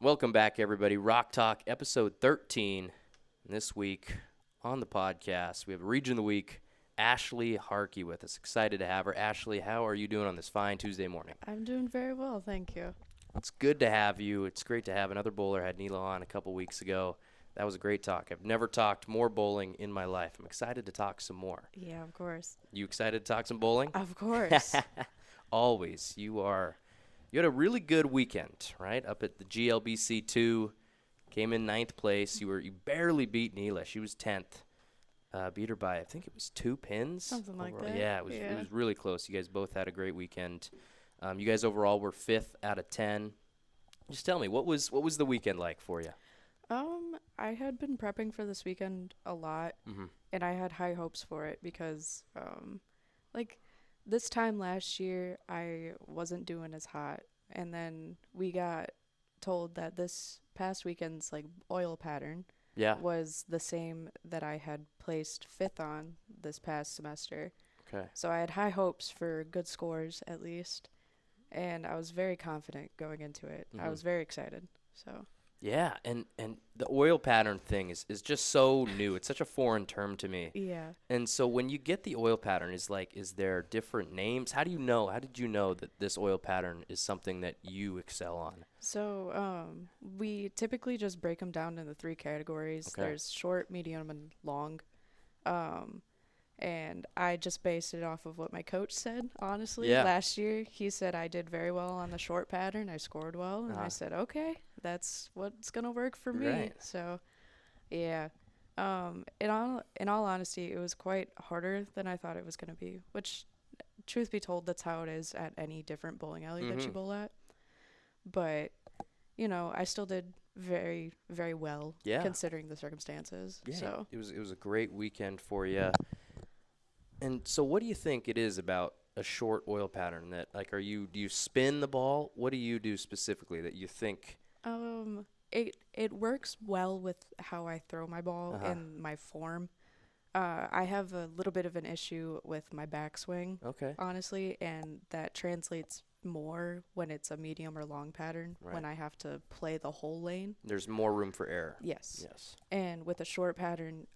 Welcome back, everybody. Rock Talk, episode 13. And this week on the podcast, we have Regent of the Week, Ashley Harkey, with us. Excited to have her. Ashley, how are you doing on this fine Tuesday morning? I'm doing very well, thank you. It's good to have you. It's great to have another bowler. I had Neela on a couple weeks ago. That was a great talk. I've never talked more bowling in my life. I'm excited to talk some more. Yeah, of course. You excited to talk some bowling? Of course. Always. You had a really good weekend, right? Up at the GLBC 2, came in 9th place. You barely beat Neela. She was 10th. Beat her by, I think it was 2 pins. Something like overall. that. Yeah, it was really close. You guys both had a great weekend. You guys overall were 5th out of 10. Just tell me, what was the weekend like for you? I had been prepping for this weekend a lot, and I had high hopes for it because, this time last year, I wasn't doing as hot, and then we got told that this past weekend's, oil pattern was the same that I had placed 5th on this past semester. Okay. So I had high hopes for good scores, at least, and I was very confident going into it. I was very excited, so... Yeah, and the oil pattern thing is just so new. It's such a foreign term to me. Yeah. And so when you get the oil pattern, is there different names? How did you know that this oil pattern is something that you excel on? So we typically just break them down into 3 categories. Okay. There's short, medium, and long. And I just based it off of what my coach said, honestly. Yeah. Last year, he said I did very well on the short pattern. I scored well, and I said, okay, that's what's going to work for me. Right. So, yeah. In all honesty, it was quite harder than I thought it was going to be, which, truth be told, that's how it is at any different bowling alley that you bowl at. But, I still did very, very well considering the circumstances. Yeah, so. it was a great weekend for you. And so what do you think it is about a short oil pattern that, do you spin the ball? What do you do specifically that you think? It works well with how I throw my ball and my form. I have a little bit of an issue with my backswing, honestly, and that translates more when it's a medium or long pattern, when I have to play the whole lane. There's more room for error. Yes. And with a short pattern,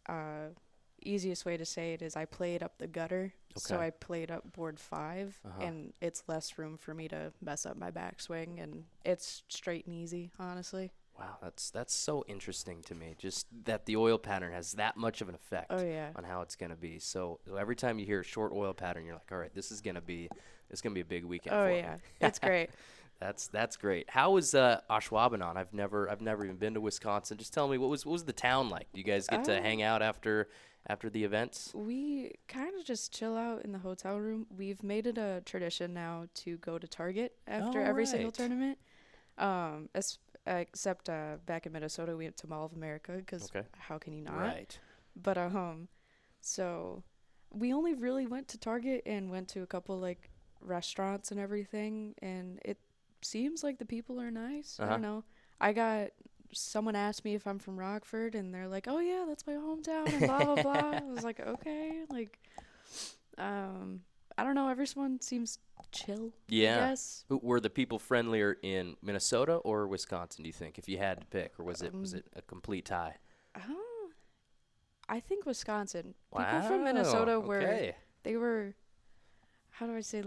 easiest way to say it is I played up the gutter. So I played up board 5, and it's less room for me to mess up my backswing, and it's straight and easy, honestly. Wow, that's so interesting to me. Just that the oil pattern has that much of an effect on how it's gonna be. So every time you hear a short oil pattern, you're like, all right, this is gonna be a big weekend. Oh for yeah, me. it's great. That's great. How was Ashwaubenon? I've never even been to Wisconsin. Just tell me, what was the town like? Do you guys get to hang out after the events? We kind of just chill out in the hotel room. We've made it a tradition now to go to Target after every single tournament. Except back in Minnesota, we went to Mall of America because how can you not? Right. But so we only really went to Target and went to a couple restaurants and everything, and it seems like the people are nice. I don't know. Someone asked me if I'm from Rockford, and they're like, "Oh yeah, that's my hometown," and blah blah blah. I was like, okay, I don't know. Everyone seems chill. Yeah. I guess. Were the people friendlier in Minnesota or Wisconsin, do you think, if you had to pick, or was it a complete tie? I think Wisconsin. Wow. People from Minnesota they were, how do I say,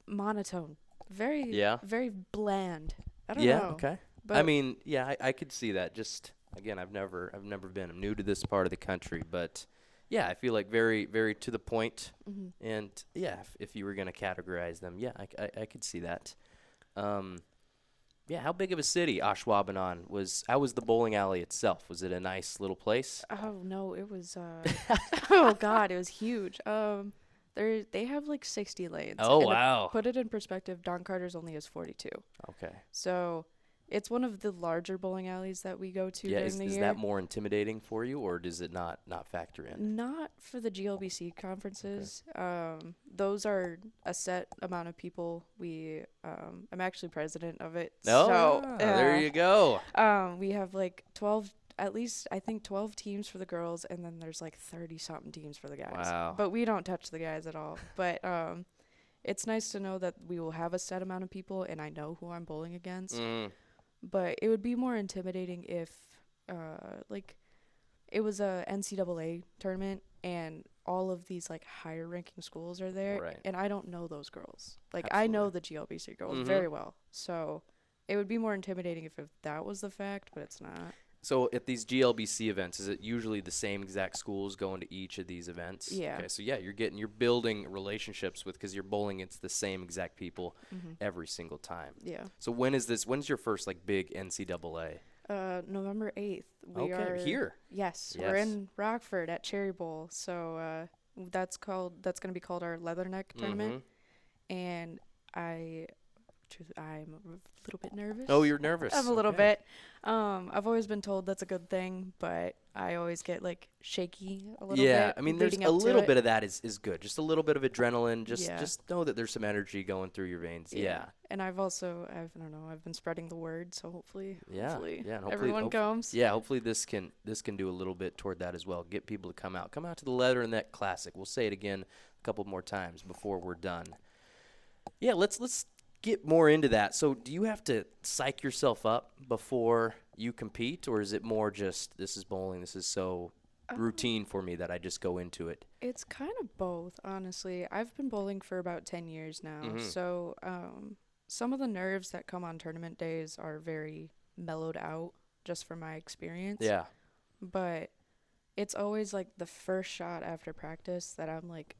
monotone. Very bland. I don't know. Yeah, okay. But I mean, yeah, I could see that. Just, again, I've never been. I'm new to this part of the country, but yeah, I feel like very, very to the point. And yeah, if you were going to categorize them, yeah, I could see that. Yeah, how big of a city Ashwaubenon was? How was the bowling alley itself? Was it a nice little place? Oh no, it was. Oh God, it was huge. They have 60 lanes. Oh and wow! To put it in perspective, Don Carter's only has 42. Okay. So it's one of the larger bowling alleys that we go to during the year. Is that more intimidating for you, or does it not factor in? Not for the GLBC conferences. Those are a set amount of people. I'm actually president of it. There you go. We have 12, at least I think 12 teams for the girls, and then there's 30 something teams for the guys. Wow. But we don't touch the guys at all. But it's nice to know that we will have a set amount of people, and I know who I'm bowling against. but it would be more intimidating if like it was a NCAA tournament and all of these like higher ranking schools are there, Right. and I don't know those girls. Like I Absolutely. know the GLBC girls very well. So it would be more intimidating if that was the fact, but it's not. So at these GLBC events, is it usually the same exact schools going to each of these events? Yeah. Okay, so yeah, you're building relationships with, because you're bowling against the same exact people every single time. Yeah. So when's your first like big NCAA? November 8th. We Okay, are here. Yes, we're in Rockford at Cherry Bowl. So that's going to be called our Leatherneck tournament. And I'm a little bit nervous. Oh, you're nervous. I'm a little bit. I've always been told that's a good thing, but I always get like shaky a little bit. Yeah, I mean, there's leading a up to little it. bit of that is good. Just a little bit of adrenaline. Just Yeah. just know that there's some energy going through your veins. Yeah. And I don't know, I've been spreading the word, so hopefully And hopefully everyone comes. Yeah, hopefully this can do a little bit toward that as well. Get people to come out. Come out to the Leatherneck Classic. We'll say it again a couple more times before we're done. Yeah, let's get more into that. So, do you have to psych yourself up before you compete, or is it more just, this is bowling, this is so routine for me that I just go into it? It's kind of both, honestly. I've been bowling for about 10 years now, so some of the nerves that come on tournament days are very mellowed out, just from my experience. Yeah. But it's always like the first shot after practice that I'm like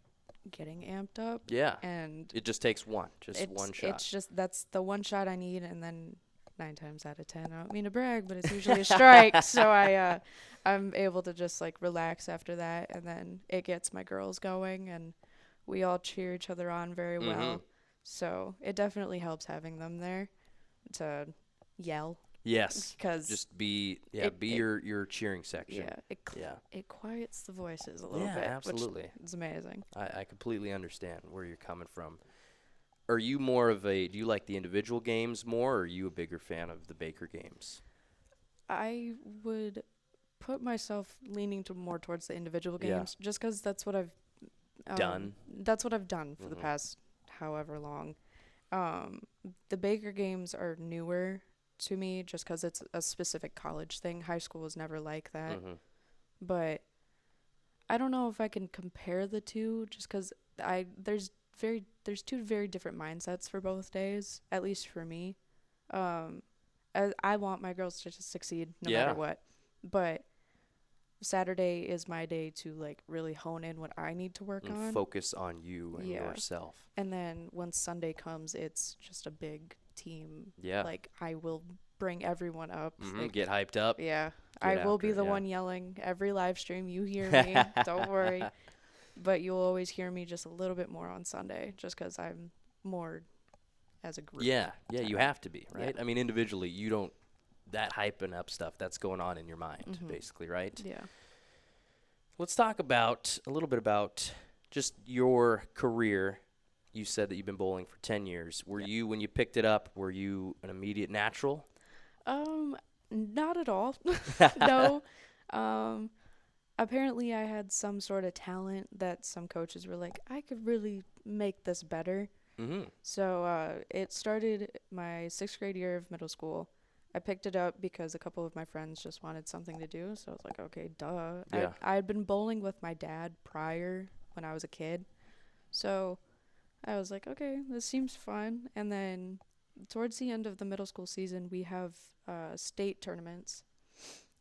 getting amped up. Yeah. And it just takes one shot. It's just, that's the one shot I need, and then 9 times out of 10, I don't mean to brag, but it's usually a strike. So I'm able to just like relax after that, and then it gets my girls going, and we all cheer each other on very well. So it definitely helps having them there to yell. Yes. Because just be your cheering section. Yeah, it quiets the voices a little bit. Yeah, absolutely. It's amazing. I completely understand where you're coming from. Are you do you like the individual games more, or are you a bigger fan of the Baker games? I would put myself leaning more towards the individual games, just because that's what I've done. That's what I've done for the past however long. The Baker games are newer to me, just because it's a specific college thing. High school was never like that. But I don't know if I can compare the two, just because there's two very different mindsets for both days, at least for me. I want my girls to just succeed no matter what, but Saturday is my day to like really hone in what I need to work on. Focus on you and yourself. And then once Sunday comes, it's just a big team. Yeah. Like I will bring everyone up. Like, get hyped up. Yeah. I will be the one yelling every live stream. You hear me. Don't worry. But you'll always hear me just a little bit more on Sunday, just because I'm more as a group. Yeah, you have to be, right? Yeah. I mean, individually, you don't, that hyping up stuff, that's going on in your mind, basically, right? Yeah. Let's talk a little bit about just your career. You said that you've been bowling for 10 years. When you picked it up, were you an immediate natural? Not at all. No. Apparently I had some sort of talent that some coaches were like, I could really make this better. So it started my 6th grade year of middle school. I picked it up because a couple of my friends just wanted something to do. So I was like, okay, duh. Yeah. I had been bowling with my dad prior when I was a kid. So I was like, okay, this seems fun. And then towards the end of the middle school season, we have state tournaments,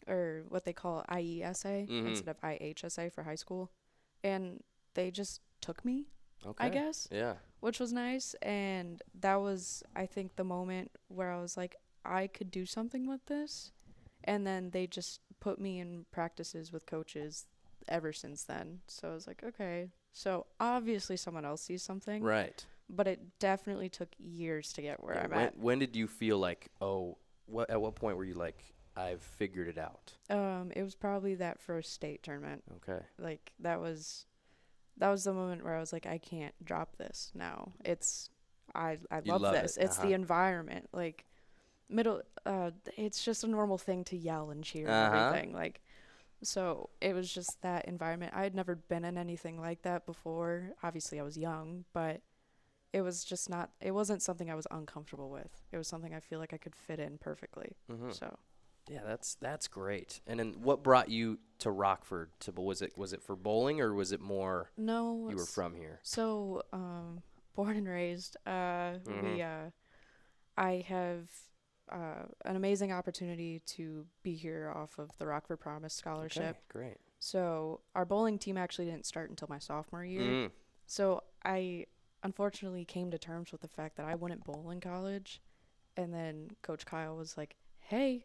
or what they call IESA instead of IHSA for high school. And they just took me, I guess. Yeah. Which was nice. And that was, I think, the moment where I was like, I could do something with this. And then they just put me in practices with coaches ever since then. So I was like, okay. So obviously someone else sees something. Right. But it definitely took years to get where I'm at. When did you feel like, at what point were you like, I've figured it out? It was probably that first state tournament. Okay. Like that was the moment where I was like, I can't drop this now. I love this. It's the environment. Like it's just a normal thing to yell and cheer and everything. Like, so it was just that environment. I had never been in anything like that before. Obviously I was young, but it was just not. It wasn't something I was uncomfortable with. It was something I feel like I could fit in perfectly. So. Yeah, that's great. And then what brought you to Rockford? Was it for bowling, or was it more No. you were from here? So, born and raised, I have an amazing opportunity to be here off of the Rockford Promise Scholarship. Okay, great. So our bowling team actually didn't start until my sophomore year. So I unfortunately came to terms with the fact that I wouldn't bowl in college. And then Coach Kyle was like, hey,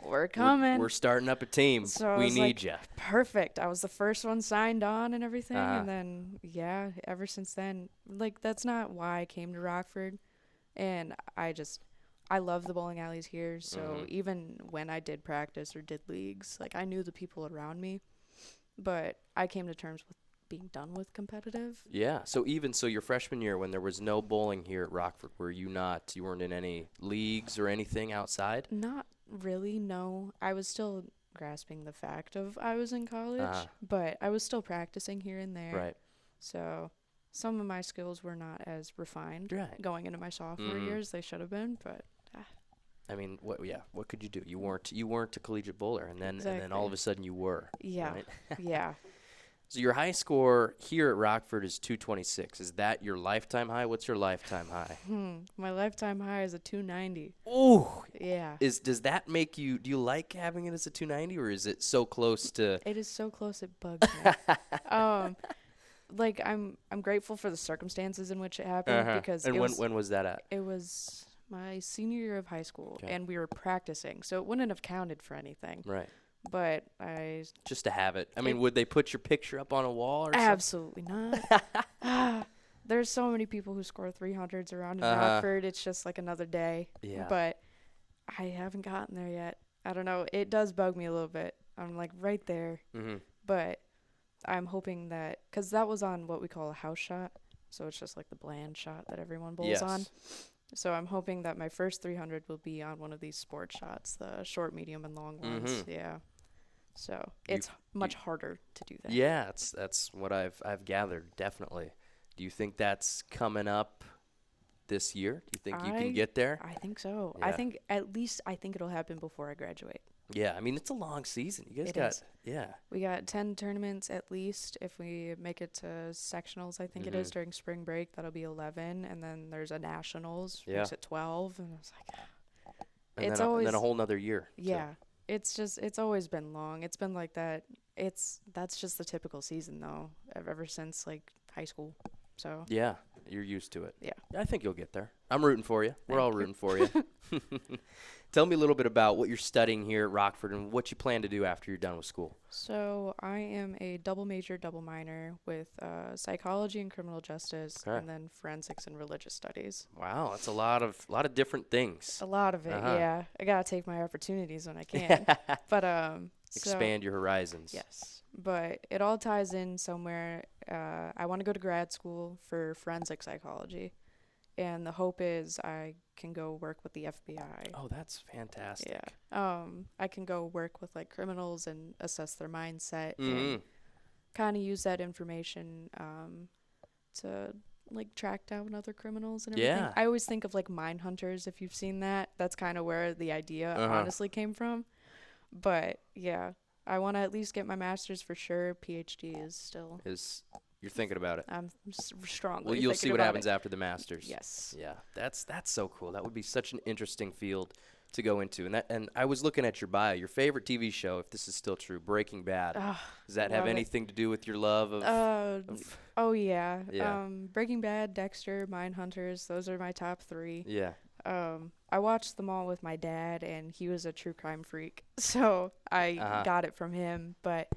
we're coming. We're starting up a team. So we need you. Perfect. I was the first one signed on and everything. And then, yeah, ever since then, like, that's not why I came to Rockford. And I love the bowling alleys here. So even when I did practice or did leagues, like, I knew the people around me. But I came to terms with being done with competitive. Yeah. So your freshman year, when there was no bowling here at Rockford, you weren't in any leagues or anything outside? Not really, no. I was still grasping the fact of I was in college, but I was still practicing here and there. Right. So some of my skills were not as refined going into my sophomore years. They should have been, but I mean, what could you do? You weren't a collegiate bowler, and then all of a sudden you were. Yeah. Right? Yeah. So your high score here at Rockford is 226. Is that your lifetime high? What's your lifetime high? My lifetime high is a 290. Ooh. Yeah. Does that make you? Do you like having it as a 290, or is it so close to? It is so close it bugs me. Like I'm grateful for the circumstances in which it happened because. And when was that at? It was my senior year of high school, and we were practicing, so it wouldn't have counted for anything. Right. But just to have it. I mean, would they put your picture up on a wall or absolutely not. There's so many people who score 300s around in Rockford. It's just like another day. Yeah. But I haven't gotten there yet. I don't know. It does bug me a little bit. I'm like right there. But I'm hoping that because that was on what we call a house shot, so it's just like the bland shot that everyone bowls on. So I'm hoping that my first 300 will be on one of these sport shots, the short, medium, and long ones. Yeah. So it's much harder to do that. Yeah, that's what I've gathered, definitely. Do you think that's coming up this year? Do you think you can get there? I think so. Yeah. I think it'll happen before I graduate. Yeah, I mean, it's a long season. You guys We got 10 tournaments at least. If we make it to sectionals, I think it is during spring break, that'll be 11. And then there's a nationals, makes it 12. And I was like, and then a whole nother year. Yeah. It's always been long. It's been like that. That's just the typical season though, ever since like high school. So yeah, you're used to it. Yeah. I think you'll get there. I'm rooting for you. We're all rooting for you. Tell me a little bit about what you're studying here at Rockford and what you plan to do after you're done with school. So I am a double major, double minor with psychology and criminal justice, and then forensics and religious studies. Wow, that's a lot of different things. A lot of it, yeah. I gotta take my opportunities when I can. But expand your horizons. Yes, but it all ties in somewhere. I want to go to grad school for forensic psychology. And the hope is I can go work with the FBI. Oh, that's fantastic. Yeah. I can go work with like criminals and assess their mindset and kind of use that information to like track down other criminals and everything. Yeah. I always think of like mine hunters, if you've seen that. That's kind of where the idea honestly came from. But yeah, I want to at least get my master's for sure. PhD is still. You're thinking about it. I'm strongly Well, you'll see what happens it. after the Masters. Yes. Yeah, that's so cool. That would be such an interesting field to go into. And I was looking at your bio. Your favorite TV show, if this is still true, Breaking Bad. Does that have anything to do with your love of? Oh yeah. Breaking Bad, Dexter, Mindhunters. Those are my top 3. Yeah. I watched them all with my dad, and he was a true crime freak, so I got it from him. But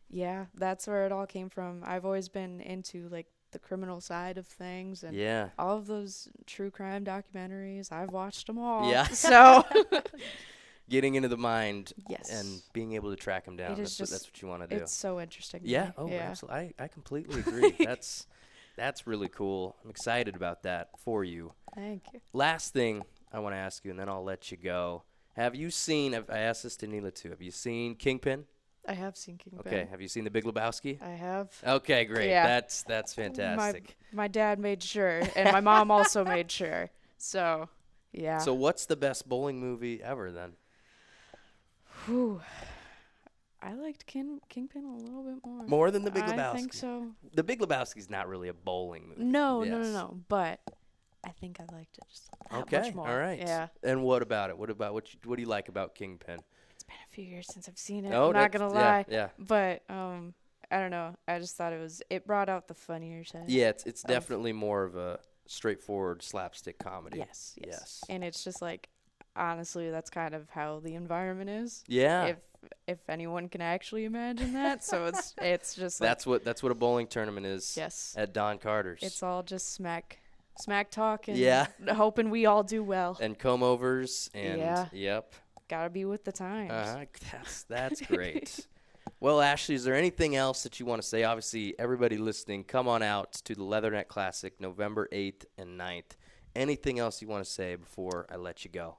yeah, that's where it all came from. I've always been into like the criminal side of things, and all of those true crime documentaries. I've watched them all. Yeah. So getting into the mind and being able to track them down. That's what you want to do. It's so interesting. Yeah. Oh, absolutely. I completely agree. That's really cool. I'm excited about that for you. Thank you. Last thing I want to ask you, and then I'll let you go. Have you seen? I asked this to Neela too. Have you seen Kingpin? I have seen Kingpin. Okay. Have you seen The Big Lebowski? I have. Okay, great. Yeah. That's fantastic. My dad made sure, and my mom also made sure. So, yeah. So what's the best bowling movie ever then? Whew. I liked Kingpin a little bit more. More than The Big Lebowski? I think so. The Big Lebowski's not really a bowling movie. No, Yes. no. But I think I liked it just that Okay, much more. all right. Yeah. And what about it? What do you like about Kingpin? It's been a few years since I've seen it. Oh, I'm not gonna lie. Yeah. But I don't know. I just thought it brought out the funnier side. Yeah, it's definitely more of a straightforward slapstick comedy. Yes. And it's just like, honestly, that's kind of how the environment is. Yeah. If anyone can actually imagine that. So it's just like, that's what a bowling tournament is. Yes. At Don Carter's. It's all just smack talk and Yeah. hoping we all do well. And comb overs and Yeah. Yep. Gotta be with the times. That's great. Well, Ashley, is there anything else that you want to say? Obviously, everybody listening, come on out to the Leatherneck Classic November 8th and 9th. Anything else you want to say before I let you go?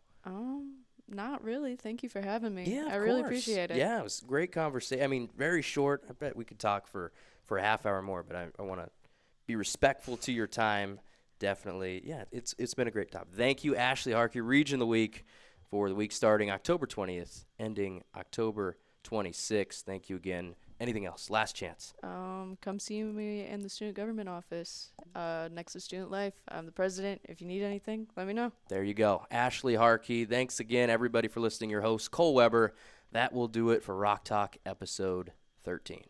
Not really. Thank you for having me. Yeah, I of really course. appreciate it. Yeah, it was a great conversation. I mean, very short. I bet we could talk for a half hour more, but I want to be respectful to your time. Definitely. Yeah, it's been a great time. Thank you, Ashley Harkey, Regent of the Week, for the week starting October 20th, ending October 26th. Thank you again. Anything else? Last chance. Come see me in the student government office next to Student Life. I'm the president. If you need anything, let me know. There you go. Ashley Harkey. Thanks again, everybody, for listening. Your host, Cole Weber. That will do it for Rock Talk episode 13.